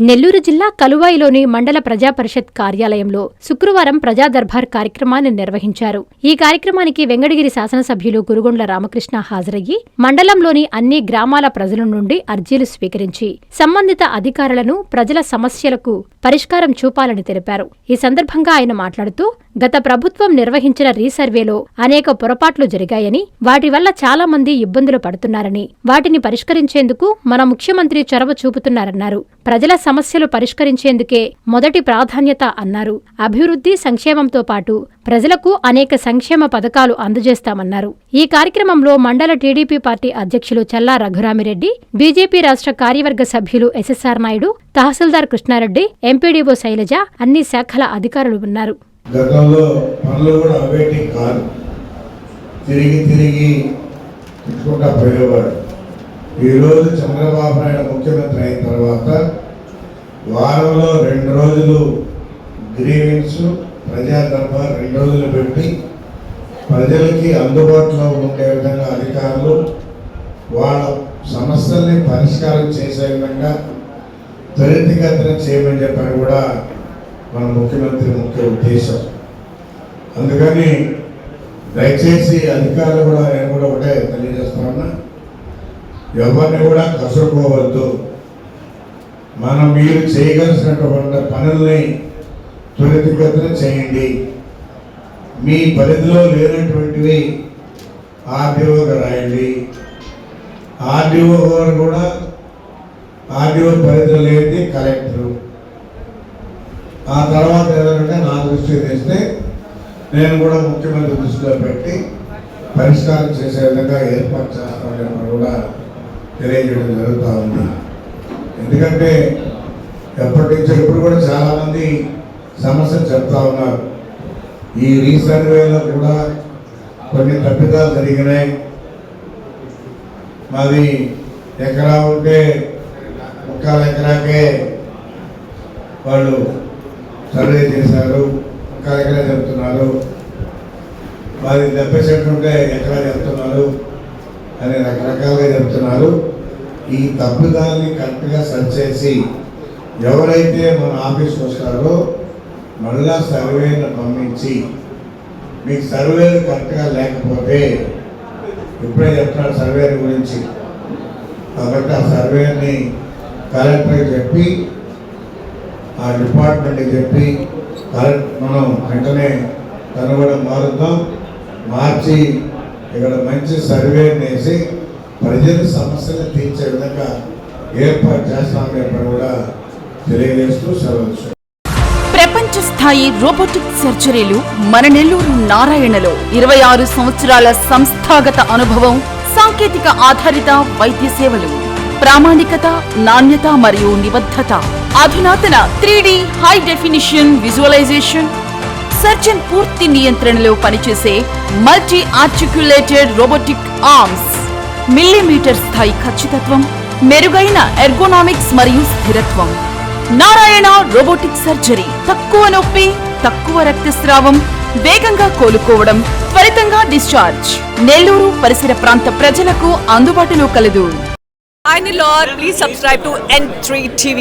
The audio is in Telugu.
నెల్లూరు జిల్లా కలువాయిలోని మండల ప్రజాపరిషత్ కార్యాలయంలో శుక్రవారం ప్రజా దర్బార్ కార్యక్రమాన్ని నిర్వహించారు. ఈ కార్యక్రమానికి వెంకటగిరి శాసనసభ్యులు గురుగొండ్ల రామకృష్ణ హాజరయ్యి మండలంలోని అన్ని గ్రామాల ప్రజల నుండి అర్జీలు స్వీకరించి సంబంధిత అధికారులను ప్రజల సమస్యలకు పరిష్కారం చూపాలని తెలిపారు. ఈ సందర్భంగా ఆయన మాట్లాడుతూ గత ప్రభుత్వం నిర్వహించిన రీసర్వేలో అనేక పొరపాట్లు జరిగాయని, వాటి వల్ల చాలా మంది ఇబ్బందులు పడుతున్నారని, వాటిని పరిష్కరించేందుకు మన ముఖ్యమంత్రి చొరవ చూపుతున్నారన్నారు. ప్రజల సమస్యలు పరిష్కరించేందుకే మొదటి ప్రాధాన్యత అన్నారు. అభివృద్ధి సంక్షేమంతో పాటు ప్రజలకు అనేక సంక్షేమ పథకాలు అందజేస్తామన్నారు. ఈ కార్యక్రమంలో మండల టీడీపీ పార్టీ అధ్యక్షులు చల్లా రఘురామిరెడ్డి, బీజేపీ రాష్ట్ర కార్యవర్గ సభ్యులు ఎస్ఎస్ఆర్ నాయుడు, తహసీల్దార్ కృష్ణారెడ్డి, ఎంపీడీఓ శైలజ, అన్ని శాఖల అధికారులు ఉన్నారు. గతంలో పనులు కూడా అవేటి కాదు, తిరిగి తిట్టుకుంటా పోయేవాడు. ఈరోజు చంద్రబాబు నాయుడు ముఖ్యమంత్రి అయిన తర్వాత వారంలో 2 రోజులు గ్రీవెన్స్ ప్రజా దర్బార్ 2 రోజులు పెట్టి ప్రజలకి అందుబాటులో ఉండే విధంగా అధికారులు వాళ్ళ సమస్యల్ని పరిష్కారం చేసే విధంగా త్వరితగతిన చేయమని చెప్పని కూడా మన ముఖ్యమంత్రి ముఖ్య ఉద్దేశం. అందుకని దయచేసి అధికారులు కూడా నేను కూడా ఒకటే తెలియజేస్తున్నా, ఎవరిని కూడా కసురుకోవద్దు. మీరు చేయగలిసినటువంటి పనుల్ని త్వరితగతిన చేయండి. మీ పరిధిలో లేనటువంటివి ఆర్డీఓగా రాయండి. ఆర్డీఓ గారు కూడా ఆర్డీఓ పరిధిలో లేనిది కలెక్టరు. ఆ తర్వాత ఏదంటే నా దృష్టికి తెస్తే నేను కూడా ముఖ్యమంత్రి దృష్టిలో పెట్టి పరిష్కారం చేసే విధంగా ఏర్పాటు చేస్తామని కూడా తెలియజేయడం జరుగుతూ ఉంది. ఎందుకంటే ఎప్పటి నుంచో ఇప్పుడు కూడా చాలామంది సమస్యలు చెప్తా ఉన్నారు. ఈ రీసర్వేలో కూడా కొన్ని తప్పిదాలు జరిగినాయి. మాది ఎకరా ఉంటే 1/4 ఎకరాకే వాళ్ళు సర్వే చేశారు, 1/4 ఎకరా చెప్తున్నారు. మాది 70 సెంట్లు ఉంటే ఎకరా చెప్తున్నారు అని రకరకాలుగా చెప్తున్నారు. ఈ తప్పిదాన్ని కరెక్ట్గా సరిచేసి ఎవరైతే మన ఆఫీస్కి వస్తారో మళ్ళా సర్వేను పంపించి, మీకు సర్వేలు కరెక్ట్గా లేకపోతే ఇప్పుడే చెప్తున్నాడు సర్వే గురించి, కాబట్టి ఆ సర్వేని కలెక్టర్కి చెప్పి ఆ డిపార్ట్మెంట్కి చెప్పి మనం వెంటనే కూడా మారుద్దాం. మార్చి ఇక్కడ మంచి సర్వేని వేసి ప్రజల సమస్యలు తీర్చే విధంగా ఏర్పాటు చేస్తామని కూడా తెలియజేస్తూ సెలవు. ప్రపంచ స్థాయి రోబోటిక్ సర్జరీలు మన నెల్లూరు నారాయణలో 26 సంవత్సరాల సంస్థాగత అనుభవం, సాంకేతిక ఆధారిత వైద్య సేవలు, ప్రామాణికత, నాణ్యత మరియు నిబద్ధత, అధునాతన 3D high definition visualisation, surgeon పూర్తి నియంత్రణలో పనిచేసే multi articulated robotic arms, millimetre స్థాయి ఖచ్చితత్వం, మెరుగైన ఎర్గోనామిక్స్ మరియు స్థిరత్వం. Narayana robotic surgery. తక్కువ నొప్పి, తక్కువ రక్తస్రావం, వేగంగా కోలుకోవడం, త్వరితంగా డిశ్చార్జ్. నెల్లూరు పరిసర ప్రాంత ప్రజలకు అందుబాటులో కలదు. Please subscribe to N3 TV.